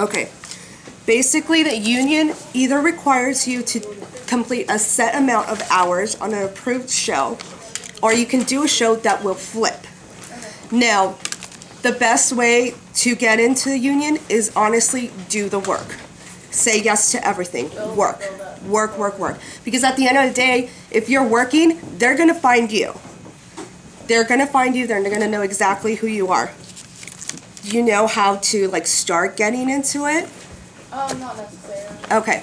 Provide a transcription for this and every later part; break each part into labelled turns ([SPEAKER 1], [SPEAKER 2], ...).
[SPEAKER 1] Okay. Basically, the union either requires you to complete a set amount of hours on an approved show, or you can do a show that will flip. Now, the best way to get into the union is honestly do the work. Say yes to everything. Work. Work, work, work. Because at the end of the day, if you're working, they're going to find you. They're going to find you. They're going to know exactly who you are. You know how to, like, start getting into it?
[SPEAKER 2] Not necessarily.
[SPEAKER 1] Okay.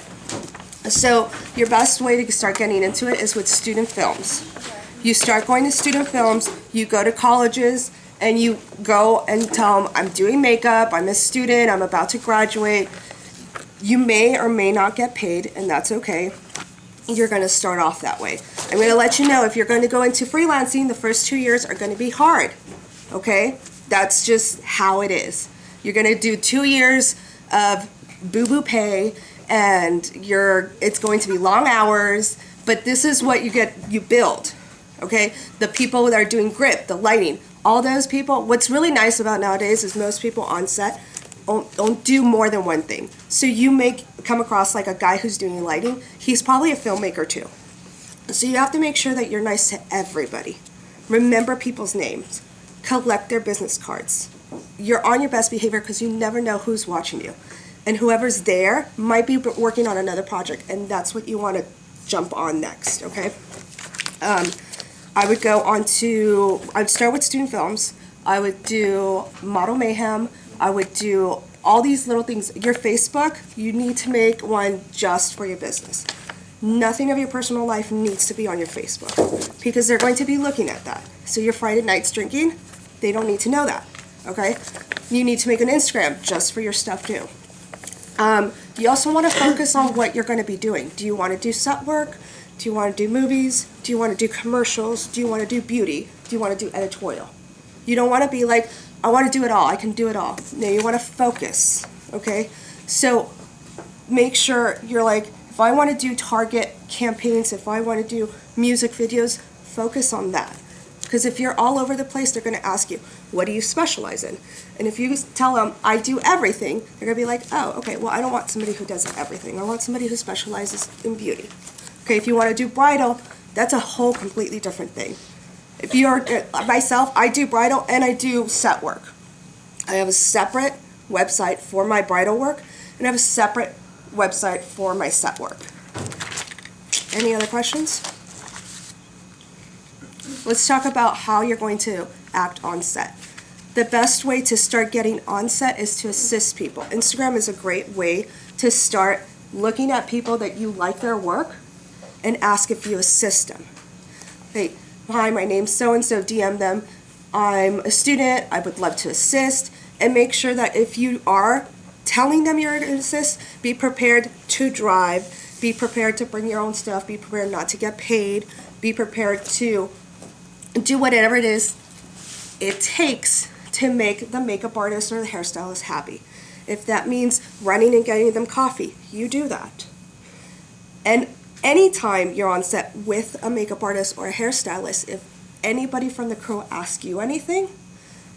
[SPEAKER 1] So your best way to start getting into it is with student films.
[SPEAKER 2] Okay.
[SPEAKER 1] You start going to student films, you go to colleges, and you go and tell them, I'm doing makeup, I'm a student, I'm about to graduate. You may or may not get paid, and that's okay. You're going to start off that way. I'm going to let you know, if you're going to go into freelancing, the first 2 years are going to be hard. Okay? That's just how it is. You're going to do 2 years of boo-boo pay, and it's going to be long hours, but this is what you build. Okay? The people that are doing grip, the lighting, all those people, what's really nice about nowadays is most people on set don't do more than one thing. So you may come across like a guy who's doing lighting. He's probably a filmmaker too. So you have to make sure that you're nice to everybody. Remember people's names. Collect their business cards. You're on your best behavior because you never know who's watching you. And whoever's there might be working on another project, and that's what you want to jump on next, okay? I would start with student films. I would do Model Mayhem. I would do all these little things. Your Facebook, you need to make one just for your business. Nothing of your personal life needs to be on your Facebook because they're going to be looking at that. So your Friday nights drinking, they don't need to know that, okay? You need to make an Instagram just for your stuff too. You also want to focus on what you're going to be doing. Do you want to do set work? Do you want to do movies? Do you want to do commercials? Do you want to do beauty? Do you want to do editorial? You don't want to be like, I want to do it all. I can do it all. No, you want to focus, okay? So make sure you're like, if I want to do target campaigns, if I want to do music videos, focus on that. Because if you're all over the place, they're going to ask you, what do you specialize in? And if you tell them, I do everything, they're going to be like, oh, okay, well, I don't want somebody who does everything. I want somebody who specializes in beauty. Okay, if you want to do bridal, that's a whole completely different thing. If you're myself, I do bridal and I do set work. I have a separate website for my bridal work, and I have a separate website for my set work. Any other questions? Let's talk about how you're going to act on set. The best way to start getting on set is to assist people. Instagram is a great way to start looking at people that you like their work and ask if you assist them. Hey, hi, my name's so-and-so, DM them. I'm a student, I would love to assist. And make sure that if you are telling them you're going to assist, be prepared to drive, be prepared to bring your own stuff, be prepared not to get paid, be prepared to do whatever it is it takes to make the makeup artist or the hairstylist happy. If that means running and getting them coffee, you do that. And anytime you're on set with a makeup artist or a hairstylist, if anybody from the crew asks you anything,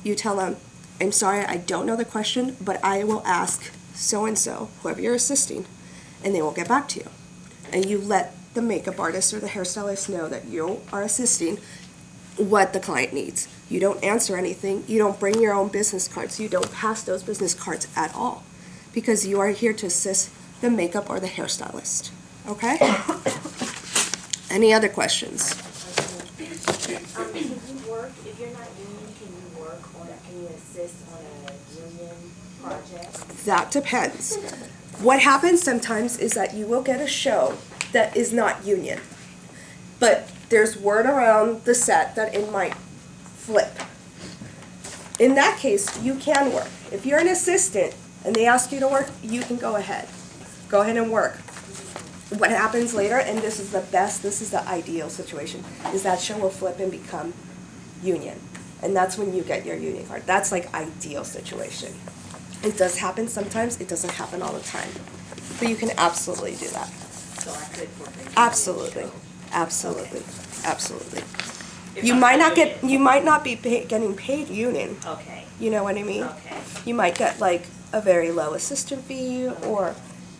[SPEAKER 1] you tell them, I'm sorry, I don't know the question, but I will ask so-and-so, whoever you're assisting, and they will get back to you. And you let the makeup artist or the hairstylist know that you are assisting what the client needs. You don't answer anything. You don't bring your own business cards. You don't pass those business cards at all because you are here to assist the makeup or the hairstylist. Okay? Any other questions?
[SPEAKER 3] Can you work, if you're not union, can you assist on a union project?
[SPEAKER 1] That depends. What happens sometimes is that you will get a show that is not union, but there's word around the set that it might flip. In that case, you can work. If you're an assistant and they ask you to work, you can go ahead. Go ahead and work. What happens later, and this is the best, this is the ideal situation, is that show will flip and become union. And that's when you get your union card. That's like ideal situation. It does happen sometimes, it doesn't happen all the time. But you can absolutely do that.
[SPEAKER 3] So I could work a
[SPEAKER 1] Absolutely.
[SPEAKER 3] show.
[SPEAKER 1] Absolutely.
[SPEAKER 3] Okay.
[SPEAKER 1] Absolutely.
[SPEAKER 3] If
[SPEAKER 1] You
[SPEAKER 3] I'm
[SPEAKER 1] might
[SPEAKER 3] not
[SPEAKER 1] not be getting paid union.
[SPEAKER 3] Okay.
[SPEAKER 1] You know what I mean?
[SPEAKER 3] Okay.
[SPEAKER 1] You might get like a very low assistant fee, or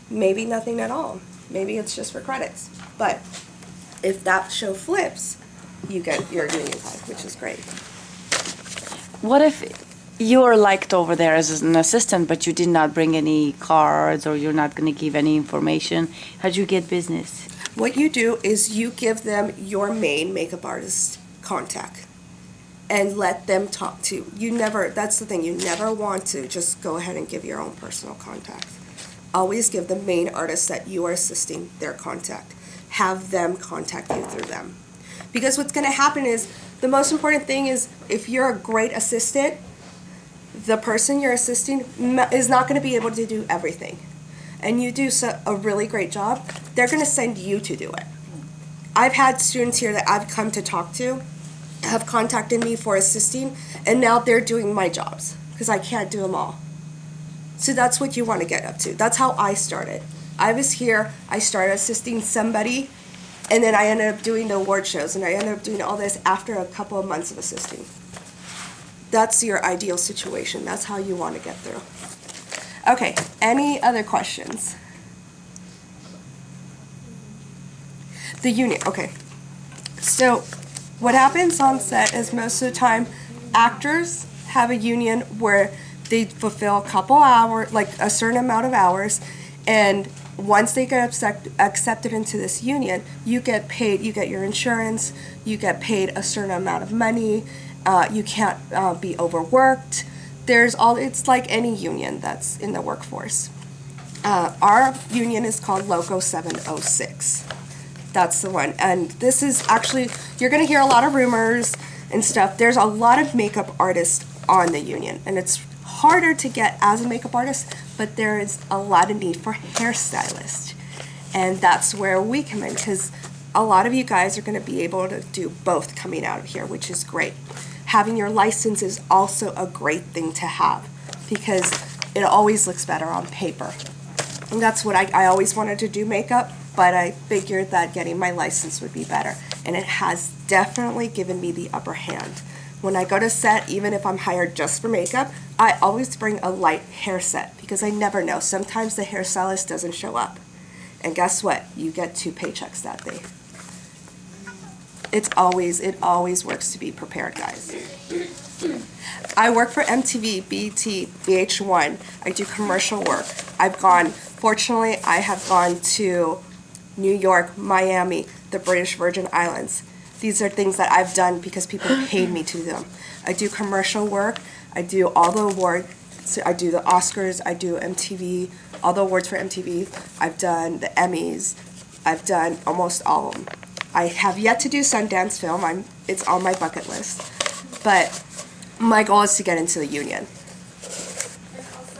[SPEAKER 1] maybe nothing at all. Maybe it's just for credits. But if that show flips, you get your union card, which is great.
[SPEAKER 4] What if you're liked over there as an assistant, but you did not bring any cards, or you're not going to give any information? How'd you get business?
[SPEAKER 1] What you do is you give them your main makeup artist contact and let them talk to you. That's the thing, you never want to just go ahead and give your own personal contact. Always give the main artist that you are assisting their contact. Have them contact you through them. Because what's going to happen is, the most important thing is, if you're a great assistant, the person you're assisting is not going to be able to do everything. And you do a really great job, they're going to send you to do it. I've had students here that I've come to talk to have contacted me for assisting, and now they're doing my jobs because I can't do them all. So that's what you want to get up to. That's how I started. I was here, I started assisting somebody, and then I ended up doing the award shows, and I ended up doing all this after a couple of months of assisting. That's your ideal situation. That's how you want to get through. Okay, any other questions? The union, okay. So what happens on set is, most of the time, actors have a union where they fulfill a couple hours, like a certain amount of hours, and once they get accepted into this union, you get paid, you get your insurance, you get paid a certain amount of money, you can't be overworked. It's like any union that's in the workforce. Our union is called Loco 706. That's the one. And this is actually, you're going to hear a lot of rumors and stuff. There's a lot of makeup artists on the union, and it's harder to get as a makeup artist, but there is a lot of need for hairstylists. And that's where we come in, because a lot of you guys are going to be able to do both coming out of here, which is great. Having your license is also a great thing to have, because it always looks better on paper. And that's what I always wanted to do makeup, but I figured that getting my license would be better. And it has definitely given me the upper hand. When I go to set, even if I'm hired just for makeup, I always bring a light hair set, because I never know. Sometimes the hairstylist doesn't show up. And guess what? You get 2 paychecks that day. It always works to be prepared, guys. I work for MTV, BET, VH1. I do commercial work. Fortunately, I have gone to New York, Miami, the British Virgin Islands. These are things that I've done because people paid me to do them. I do commercial work. I do all the awards. So I do the Oscars. I do MTV, all the awards for MTV. I've done the Emmys. I've done almost all of them. I have yet to do Sundance Film. It's on my bucket list. But my goal is to get into the union.
[SPEAKER 2] And also,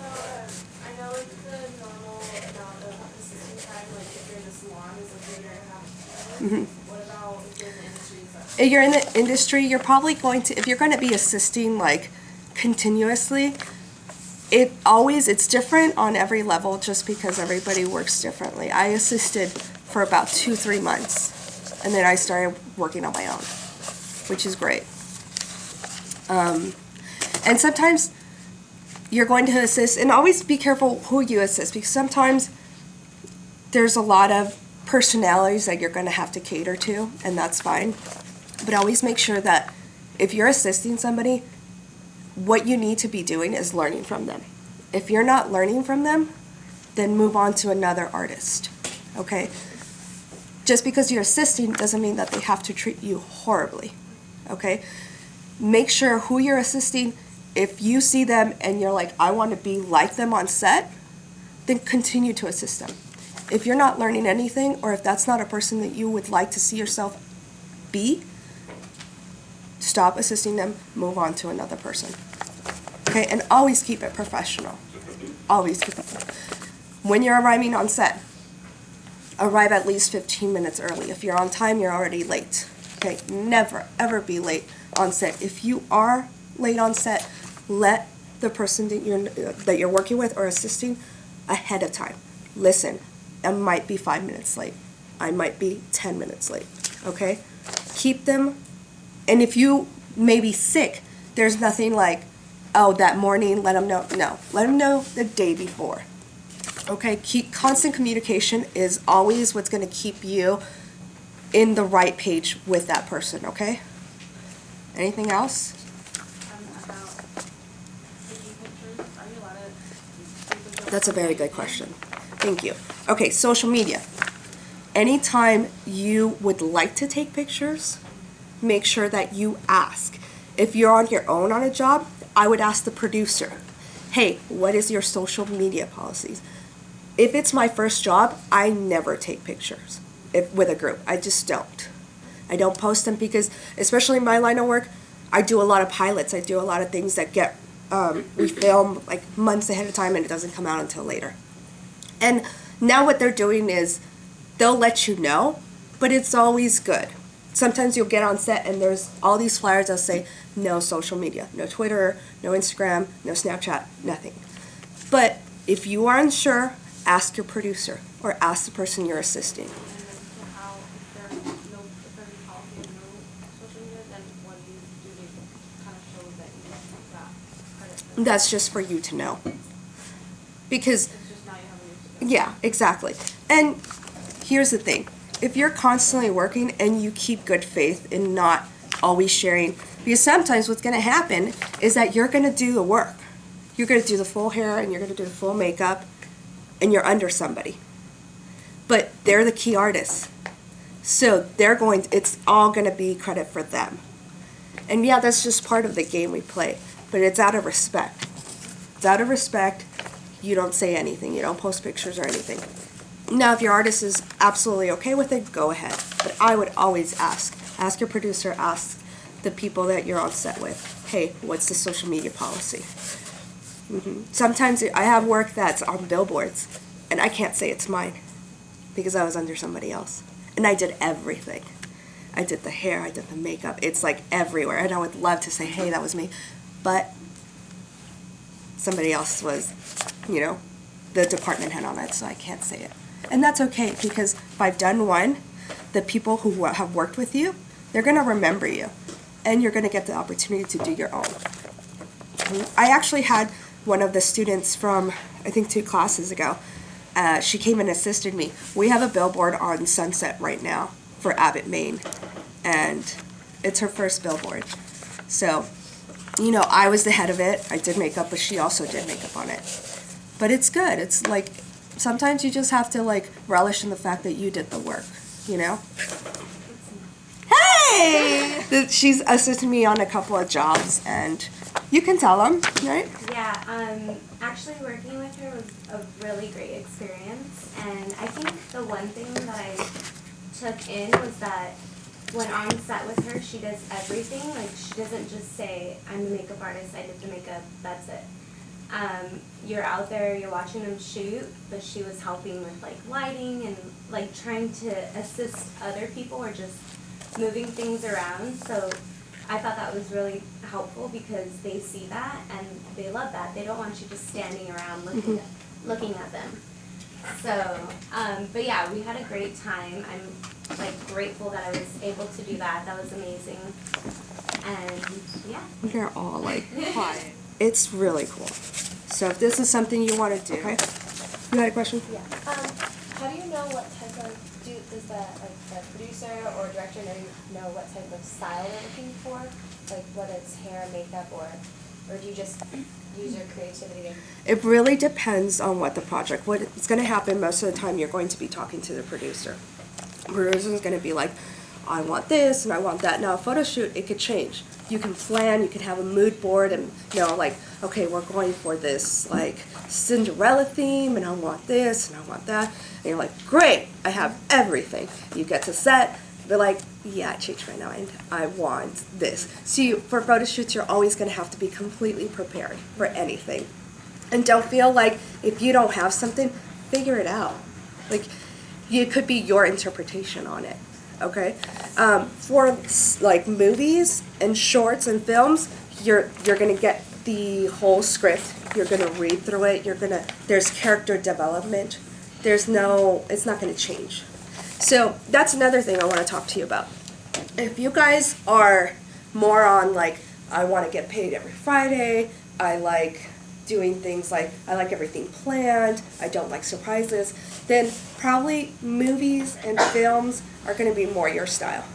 [SPEAKER 2] I know like the normal amount of assisting time, like if you're in the salon, is like a year and a half. What about if you're in the industry?
[SPEAKER 1] If you're in the industry, you're probably going to, if you're going to be assisting like continuously, it's different on every level, just because everybody works differently. I assisted for about 2-3 months, and then I started working on my own, which is great. And sometimes you're going to assist, and always be careful who you assist, because sometimes there's a lot of personalities that you're going to have to cater to, and that's fine. But always make sure that if you're assisting somebody, what you need to be doing is learning from them. If you're not learning from them, then move on to another artist, okay? Just because you're assisting doesn't mean that they have to treat you horribly, okay? Make sure who you're assisting, if you see them and you're like, I want to be like them on set, then continue to assist them. If you're not learning anything, or if that's not a person that you would like to see yourself be, stop assisting them, move on to another person. Okay, and always keep it professional. Always keep it. When you're arriving on set, arrive at least 15 minutes early. If you're on time, you're already late. Okay, never, ever be late on set. If you are late on set, let the person that you're working with or assisting ahead of time. Listen, I might be 5 minutes late. I might be 10 minutes late. Okay? Keep them. And if you may be sick, there's nothing like oh, that morning, let them know. No, let them know the day before. Okay, keep constant communication is always what's going to keep you in the right page with that person, okay? Anything else?
[SPEAKER 2] About taking pictures, are you allowed to take pictures?
[SPEAKER 1] That's a very good question. Thank you. Okay, social media. Anytime you would like to take pictures, make sure that you ask. If you're on your own on a job, I would ask the producer, hey, what is your social media policies? If it's my first job, I never take pictures with a group. I just don't. I don't post them because, especially in my line of work, I do a lot of pilots. I do a lot of things that we film like months ahead of time and it doesn't come out until later. And now what they're doing is they'll let you know, but it's always good. Sometimes you'll get on set and there's all these flyers that say no social media, no Twitter, no Instagram, no Snapchat, nothing. But if you are unsure, ask your producer or ask the person you're assisting.
[SPEAKER 2] And then so how, if there's a policy of no social media, then what do they kind of show that you got credit for?
[SPEAKER 1] That's just for you to know. Because,
[SPEAKER 2] It's just now you have a new system.
[SPEAKER 1] yeah, exactly. And here's the thing. If you're constantly working and you keep good faith in not always sharing, because sometimes what's going to happen is that you're going to do the work. You're going to do the full hair and you're going to do the full makeup and you're under somebody. But they're the key artists. So it's all going to be credit for them. And yeah, that's just part of the game we play. But it's out of respect. It's out of respect. You don't say anything. You don't post pictures or anything. Now, if your artist is absolutely okay with it, go ahead. But I would always ask. Ask your producer, ask the people that you're on set with, hey, what's the social media policy? Sometimes I have work that's on billboards, and I can't say it's mine because I was under somebody else. And I did everything. I did the hair, I did the makeup. It's like everywhere. And I would love to say, hey, that was me. But somebody else was, the department head on it, so I can't say it. And that's okay because if I've done one, the people who have worked with you, they're going to remember you. And you're going to get the opportunity to do your own. I actually had one of the students from, I think 2 classes ago, she came and assisted me. We have a billboard on Sunset right now for Abbott, Maine. And it's her first billboard. So, I was the head of it. I did makeup, but she also did makeup on it. But it's good. It's like, sometimes you just have to relish in the fact that you did the work, Hey! She's assisted me on a couple of jobs, and you can tell them, right?
[SPEAKER 3] Yeah, actually working with her was a really great experience, and I think the one thing that I took in was that when on set with her, she does everything. She doesn't just say, I'm the makeup artist, I did the makeup, that's it. You're out there, you're watching them shoot, but she was helping with lighting and trying to assist other people or just moving things around. So I thought that was really helpful because they see that and they love that. They don't want you just standing around looking at them. So, but yeah, we had a great time. I'm grateful that I was able to do that. That was amazing. And yeah.
[SPEAKER 1] They're all quiet. It's really cool. So if this is something you want to do, okay? You had a question?
[SPEAKER 2] Yeah. How do you know what type of does the producer or director know what type of style they're looking for? Whether it's hair, makeup, or do you just use your creativity?
[SPEAKER 1] It really depends on what the project. What's going to happen most of the time, you're going to be talking to the producer. The producer is going to be like, I want this and I want that. Now, a photo shoot, it could change. You can plan, you can have a mood board and, okay, we're going for this, Cinderella theme, and I want this and I want that. And you're like, great, I have everything. You get to set, they're like, yeah, I changed my mind. I want this. So for photo shoots, you're always going to have to be completely prepared for anything. And don't feel like if you don't have something, figure it out. It could be your interpretation on it. Okay, for movies and shorts and films, you're gonna get the whole script. You're gonna read through it. There's character development. It's not gonna change. So that's another thing I want to talk to you about. If you guys are more on I want to get paid every Friday, I like doing things like, I like everything planned, I don't like surprises, then probably movies and films are going to be more your style.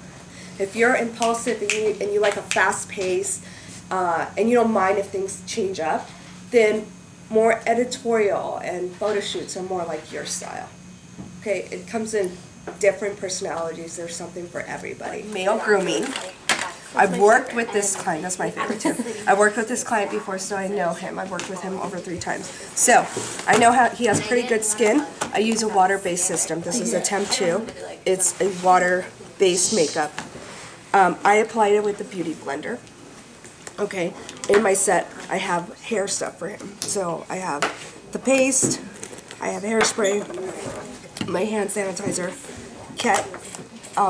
[SPEAKER 1] If you're impulsive and you like a fast pace, and you don't mind if things change up, then more editorial and photo shoots are more like your style. Okay, it comes in different personalities. There's something for everybody. Male grooming. I've worked with this client. That's my favorite too. I've worked with this client before, so I know him. I've worked with him over 3 times. So I know how he has pretty good skin. I use a water-based system. This is a Temp 2. It's a water-based makeup. I applied it with the Beauty Blender. Okay, in my set, I have hair stuff for him. So I have the paste, I have hairspray, my hand sanitizer, Ket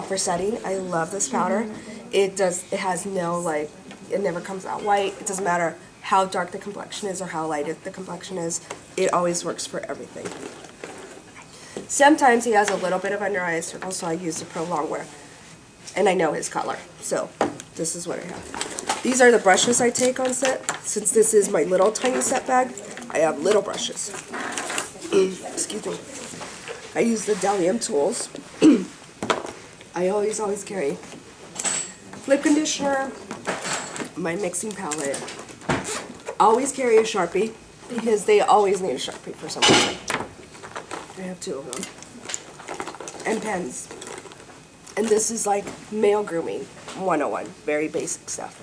[SPEAKER 1] for setting. I love this powder. It has no, like, it never comes out white. It doesn't matter how dark the complexion is or how light the complexion is. It always works for everything. Sometimes he has a little bit of under eye circle, so I use the Pro Longwear. And I know his color, so this is what I have. These are the brushes I take on set. Since this is my little tiny set bag, I have little brushes. Excuse me. I use the Delium tools. I always carry lip conditioner, my mixing palette. Always carry a Sharpie, because they always need a Sharpie for some reason. I have 2 of them. And pens. And this is like male grooming 101, very basic stuff.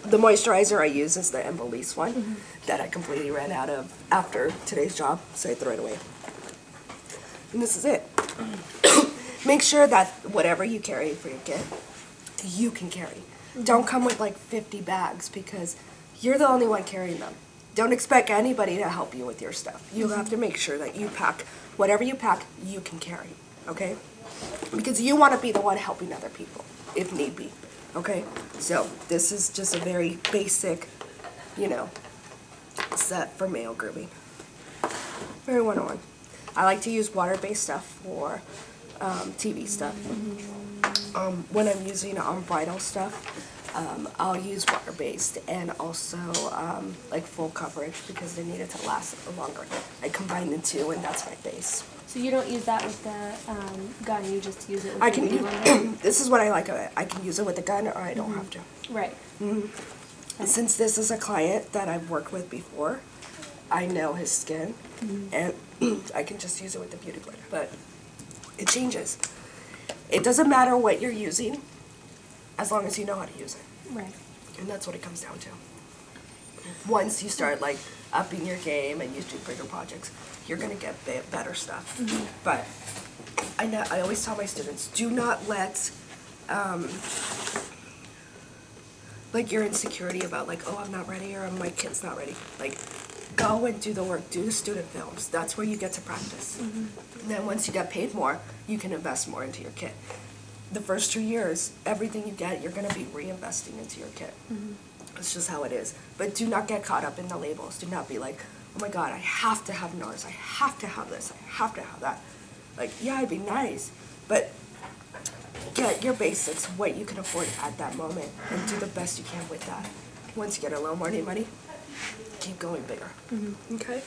[SPEAKER 1] The moisturizer I use is the Embelise one that I completely ran out of after today's job, so I threw it away. And this is it. Make sure that whatever you carry for your kid, you can carry. Don't come with like 50 bags because you're the only one carrying them. Don't expect anybody to help you with your stuff. You have to make sure that you pack, whatever you pack, you can carry, okay? Because you want to be the one helping other people, if need be, okay? So this is just a very basic, set for male grooming. Very 101. I like to use water-based stuff for TV stuff. When I'm using bridal stuff, I'll use water-based and also like full coverage because they need it to last longer. I combine the 2 and that's my base.
[SPEAKER 5] So you don't use that with the gun, you just use it with
[SPEAKER 1] I
[SPEAKER 5] the
[SPEAKER 1] can
[SPEAKER 5] beauty
[SPEAKER 1] use,
[SPEAKER 5] blender?
[SPEAKER 1] this is what I like of it. I can use it with a gun or I don't have to.
[SPEAKER 5] Right.
[SPEAKER 1] Since this is a client that I've worked with before, I know his skin and I can just use it with the beauty blender. But it changes. It doesn't matter what you're using as long as you know how to use it.
[SPEAKER 5] Right.
[SPEAKER 1] And that's what it comes down to. Once you start like upping your game and you do bigger projects, you're gonna get better stuff. But I always tell my students, do not let like your insecurity about like, oh, I'm not ready or my kid's not ready. Like, go and do the work, do the student films. That's where you get to practice. And then once you get paid more, you can invest more into your kid. The first 2 years, everything you get, you're gonna be reinvesting into your kid. It's just how it is. But do not get caught up in the labels. Do not be like, oh my God, I have to have NARS. I have to have this. I have to have that. Like, yeah, it'd be nice, but get your basics, what you can afford at that moment, and do the best you can with that. Once you get a little more money, keep going bigger. Okay?